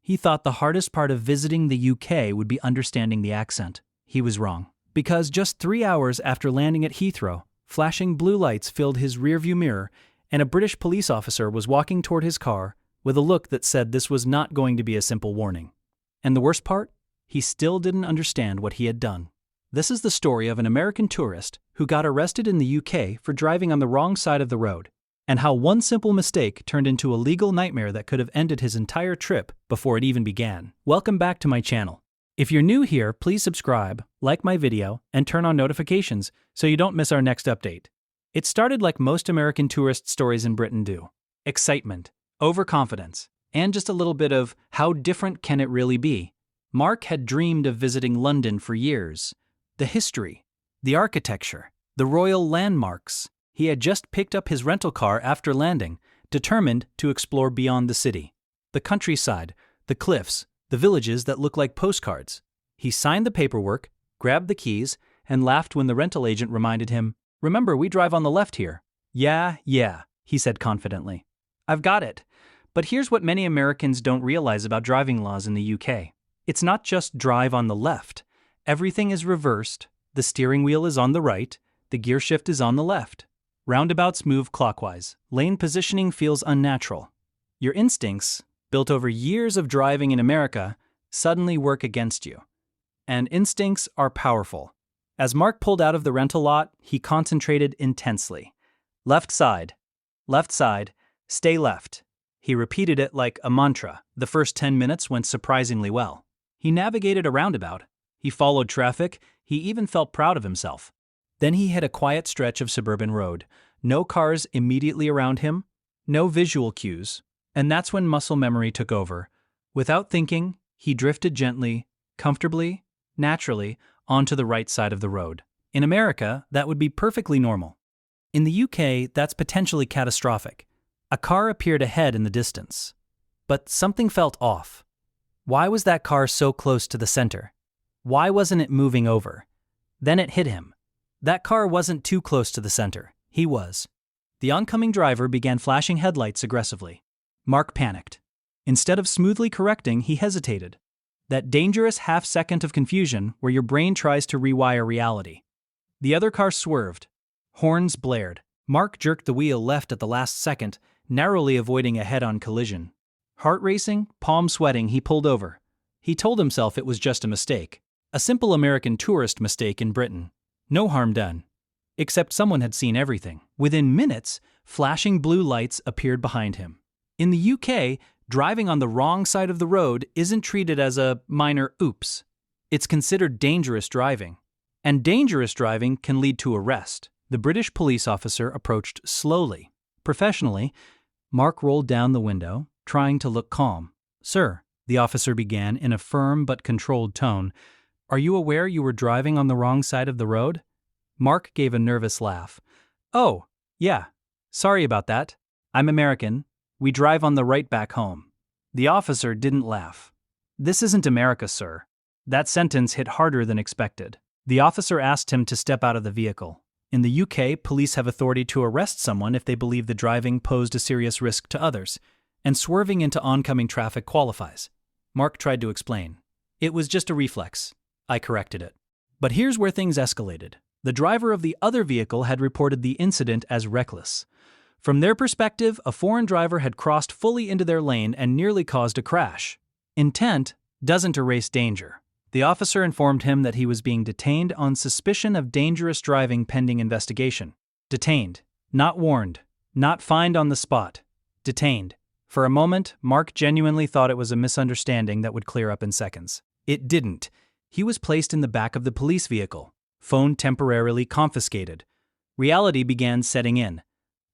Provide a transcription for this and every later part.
He thought the hardest part of visiting the UK would be understanding the accent. He was wrong. Because just 3 hours after landing at Heathrow, flashing blue lights filled his rearview mirror, and a British police officer was walking toward his car with a look that said this was not going to be a simple warning. And the worst part? He still didn't understand what he had done. This is the story of an American tourist who got arrested in the UK for driving on the wrong side of the road, and how one simple mistake turned into a legal nightmare that could have ended his entire trip before it even began. Welcome back to my channel. If you're new here, please subscribe, like my video, and turn on notifications so you don't miss our next update. It started like most American tourist stories in Britain do. Excitement, overconfidence, and just a little bit of how different can it really be. Mark had dreamed of visiting London for years. The history, the architecture, the royal landmarks. He had just picked up his rental car after landing, determined to explore beyond the city. The countryside, the cliffs, the villages that look like postcards. He signed the paperwork, grabbed the keys, and laughed when the rental agent reminded him, "Remember, we drive on the left here." Yeah, he said confidently. "I've got it. But here's what many Americans don't realize about driving laws in the UK. It's not just drive on the left. Everything is reversed. The steering wheel is on the right. The gear shift is on the left. Roundabouts move clockwise. Lane positioning feels unnatural. Your instincts, built over years of driving in America, suddenly work against you. And instincts are powerful. As Mark pulled out of the rental lot, he concentrated intensely. Left side, stay left. He repeated it like a mantra. The first 10 minutes went surprisingly well. He navigated a roundabout. He followed traffic. He even felt proud of himself. Then he hit a quiet stretch of suburban road. No cars immediately around him, no visual cues. And that's when muscle memory took over. Without thinking, he drifted gently, comfortably, naturally, onto the right side of the road. In America, that would be perfectly normal. In the UK, that's potentially catastrophic. A car appeared ahead in the distance. But something felt off. Why was that car so close to the center? Why wasn't it moving over? Then it hit him. That car wasn't too close to the center. He was. The oncoming driver began flashing headlights aggressively. Mark panicked. Instead of smoothly correcting, he hesitated. That dangerous half-second of confusion where your brain tries to rewire reality. The other car swerved. Horns blared. Mark jerked the wheel left at the last second, narrowly avoiding a head-on collision. Heart racing, palm sweating, he pulled over. He told himself it was just a mistake. A simple American tourist mistake in Britain. No harm done. Except someone had seen everything. Within minutes, flashing blue lights appeared behind him. In the UK, driving on the wrong side of the road isn't treated as a minor oops. It's considered dangerous driving. And dangerous driving can lead to arrest. The British police officer approached slowly. Professionally, Mark rolled down the window, trying to look calm. "Sir," the officer began in a firm but controlled tone, "are you aware you were driving on the wrong side of the road?" Mark gave a nervous laugh. "Oh, yeah. Sorry about that. I'm American. We drive on the right back home." The officer didn't laugh. "This isn't America, sir." That sentence hit harder than expected. The officer asked him to step out of the vehicle. In the UK, police have authority to arrest someone if they believe the driving posed a serious risk to others, and swerving into oncoming traffic qualifies. Mark tried to explain. "It was just a reflex. I corrected it." But here's where things escalated. The driver of the other vehicle had reported the incident as reckless. From their perspective, a foreign driver had crossed fully into their lane and nearly caused a crash. Intent doesn't erase danger. The officer informed him that he was being detained on suspicion of dangerous driving pending investigation. Detained. Not warned. Not fined on the spot. Detained. For a moment, Mark genuinely thought it was a misunderstanding that would clear up in seconds. It didn't. He was placed in the back of the police vehicle. Phone temporarily confiscated. Reality began setting in.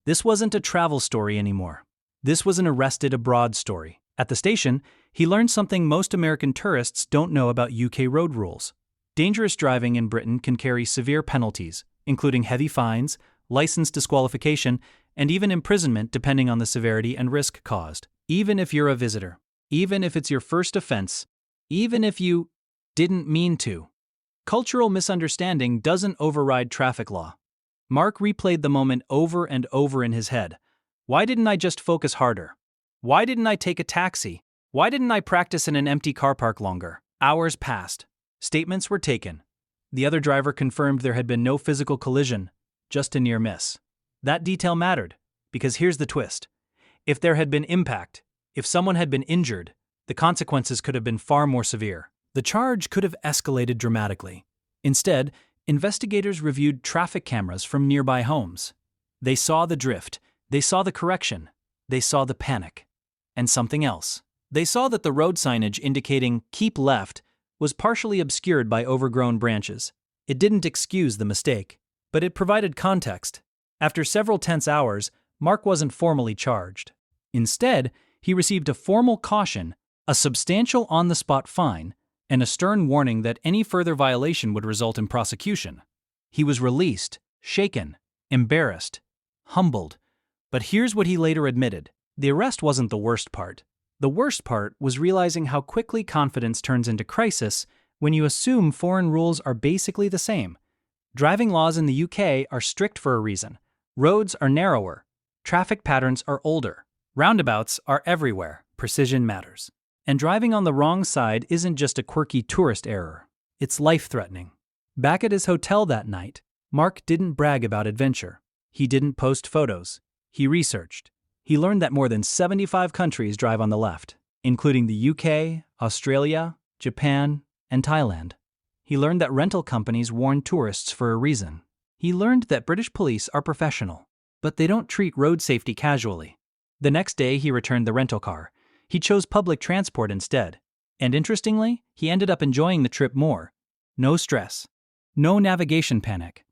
This wasn't a travel story anymore. This was an arrested abroad story. At the station, he learned something most American tourists don't know about UK road rules. Dangerous driving in Britain can carry severe penalties, including heavy fines, license disqualification, and even imprisonment depending on the severity and risk caused. Even if you're a visitor, even if it's your first offense, even if you didn't mean to. Cultural misunderstanding doesn't override traffic law. Mark replayed the moment over and over in his head. Why didn't I just focus harder? Why didn't I take a taxi? Why didn't I practice in an empty car park longer? Hours passed. Statements were taken. The other driver confirmed there had been no physical collision, just a near miss. That detail mattered, because here's the twist. If there had been impact, if someone had been injured, the consequences could have been far more severe. The charge could have escalated dramatically. Instead, investigators reviewed traffic cameras from nearby homes. They saw the drift, they saw the correction, they saw the panic. And something else. They saw that the road signage indicating "keep left" was partially obscured by overgrown branches. It didn't excuse the mistake, but it provided context. After several tense hours, Mark wasn't formally charged. Instead, he received a formal caution, a substantial on-the-spot fine, and a stern warning that any further violation would result in prosecution. He was released, shaken, embarrassed, humbled. But here's what he later admitted. The arrest wasn't the worst part. The worst part was realizing how quickly confidence turns into crisis when you assume foreign rules are basically the same. Driving laws in the UK are strict for a reason. Roads are narrower. Traffic patterns are older. Roundabouts are everywhere. Precision matters. And driving on the wrong side isn't just a quirky tourist error. It's life-threatening. Back at his hotel that night, Mark didn't brag about adventure. He didn't post photos. He researched. He learned that more than 75 countries drive on the left, including the UK, Australia, Japan, and Thailand. He learned that rental companies warn tourists for a reason. He learned that British police are professional, but they don't treat road safety casually. The next day, he returned the rental car. He chose public transport instead. And interestingly, he ended up enjoying the trip more. No stress. No navigation panic.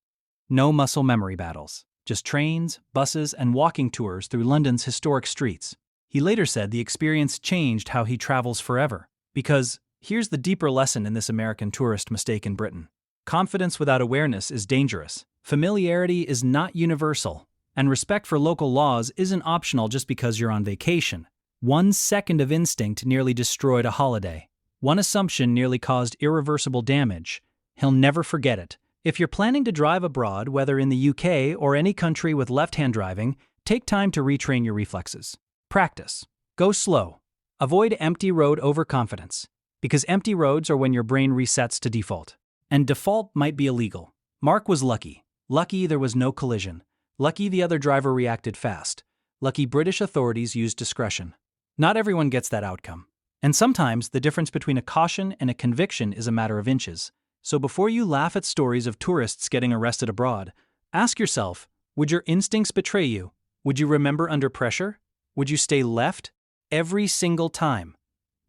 No muscle memory battles. Just trains, buses, and walking tours through London's historic streets. He later said the experience changed how he travels forever. Because here's the deeper lesson in this American tourist mistake in Britain. Confidence without awareness is dangerous. Familiarity is not universal. And respect for local laws isn't optional just because you're on vacation. 1 second of instinct nearly destroyed a holiday. One assumption nearly caused irreversible damage. He'll never forget it. If you're planning to drive abroad, whether in the UK or any country with left-hand driving, take time to retrain your reflexes. Practice. Go slow. Avoid empty road overconfidence. Because empty roads are when your brain resets to default. And default might be illegal. Mark was lucky. Lucky there was no collision. Lucky the other driver reacted fast. Lucky British authorities used discretion. Not everyone gets that outcome. And sometimes the difference between a caution and a conviction is a matter of inches. So before you laugh at stories of tourists getting arrested abroad, ask yourself, would your instincts betray you? Would you remember under pressure? Would you stay left every single time?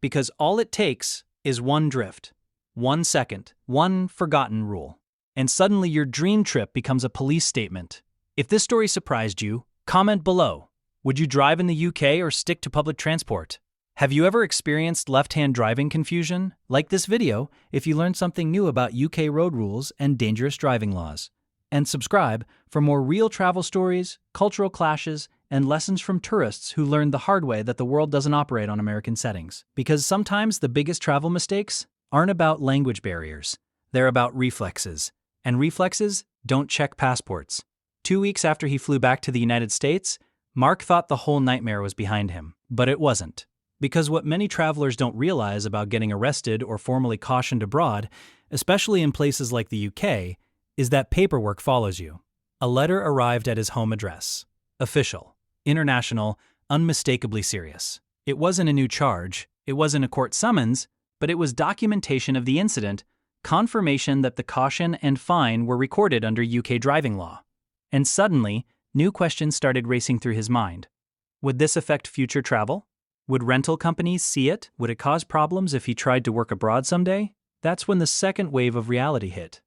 Because all it takes is one drift, 1 second, one forgotten rule. And suddenly your dream trip becomes a police statement. If this story surprised you, comment below. Would you drive in the UK or stick to public transport? Have you ever experienced left-hand driving confusion? Like this video if you learned something new about UK road rules and dangerous driving laws. And subscribe for more real travel stories, cultural clashes, and lessons from tourists who learned the hard way that the world doesn't operate on American settings. Because sometimes the biggest travel mistakes aren't about language barriers. They're about reflexes. And reflexes don't check passports. 2 weeks after he flew back to the United States, Mark thought the whole nightmare was behind him. But it wasn't. Because what many travelers don't realize about getting arrested or formally cautioned abroad, especially in places like the UK, is that paperwork follows you. A letter arrived at his home address. Official, international, unmistakably serious. It wasn't a new charge, it wasn't a court summons, but it was documentation of the incident, confirmation that the caution and fine were recorded under UK driving law. And suddenly, new questions started racing through his mind. Would this affect future travel? Would rental companies see it? Would it cause problems if he tried to work abroad someday? That's when the second wave of reality hit.